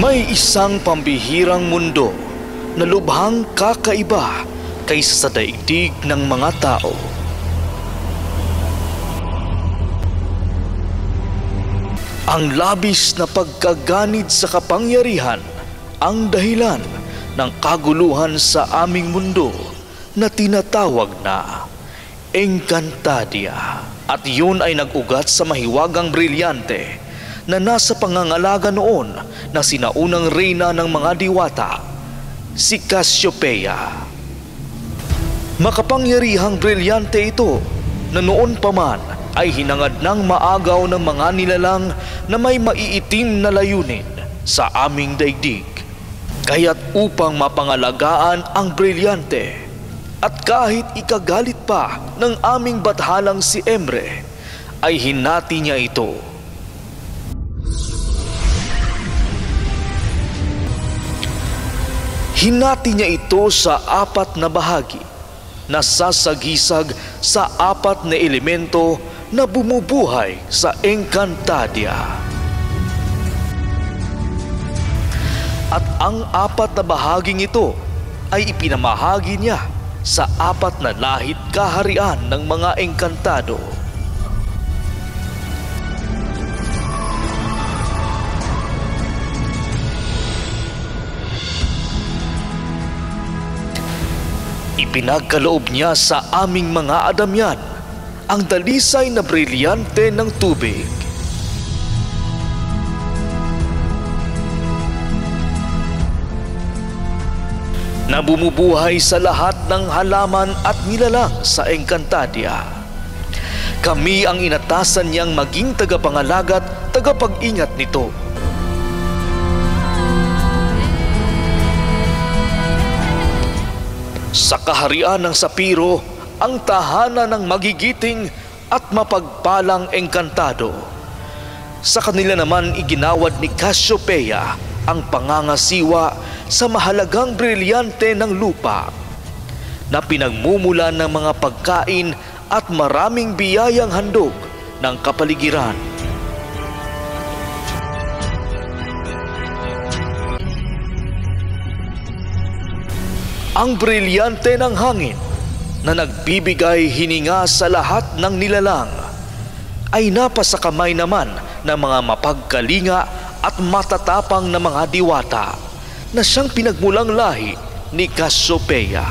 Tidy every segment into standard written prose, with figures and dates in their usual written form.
May isang pambihirang mundo na lubhang kakaiba kaysa sa daigdig ng mga tao. Ang labis na pagkaganid sa kapangyarihan ang dahilan ng kaguluhan sa aming mundo na tinatawag na Encantadia. At yun ay nag-ugat sa mahiwagang brilyante na nasa pangangalaga noon na sinaunang reyna ng mga diwata, si Cassiopeia. Makapangyarihang brilyante ito na noon pa man ay hinangad ng maagaw ng mga nilalang na may maiitim na layunin sa aming daigdig. Kaya't upang mapangalagaan ang brilyante at kahit ikagalit pa ng aming bathalang si Emre, ay hinati niya ito. Hinati niya ito sa 4 na bahagi na sasagisag sa 4 na elemento na bumubuhay sa Encantadia. At ang 4 na bahaging ito ay ipinamahagi niya sa 4 na lahit kaharian ng mga engkantado. Ipinagkaloob niya sa aming mga Adamyan ang dalisay na brilyante ng tubig. Na bumubuhay sa lahat ng halaman at nilalang sa Encantadia. Kami ang inatasan niyang maging tagapangalaga at tagapag-ingat nito. Sa kaharian ng Sapiro, ang tahanan ng magigiting at mapagpalang engkantado. Sa kanila naman iginawad ni Cassiopeia ang pangangasiwa sa mahalagang brilyante ng lupa na pinagmumulan ng mga pagkain at maraming biyayang handog ng kapaligiran. Ang brilyante ng hangin na nagbibigay hininga sa lahat ng nilalang ay napasakamay naman ng mga mapagkalinga at matatapang na mga diwata na siyang pinagmulang lahi ni Cassiopeia.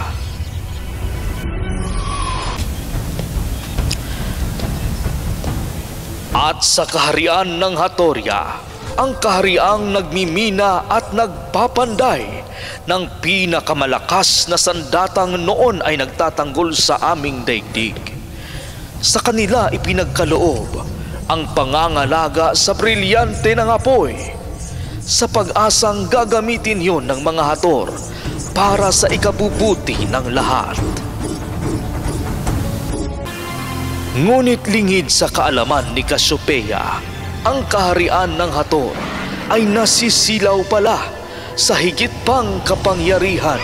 At sa kaharian ng Hatoria, ang kahariang nagmimina at nagpapanday ng pinakamalakas na sandatang noon ay nagtatanggol sa aming daigdig. Sa kanila ipinagkaloob ang pangangalaga sa brilyante ng apoy, sa pag-asang gagamitin yon ng mga Hator para sa ikabubuti ng lahat. Ngunit lingid sa kaalaman ni Cassiopeia, ang kaharian ng Hator ay nasisilaw pala sa higit pang kapangyarihan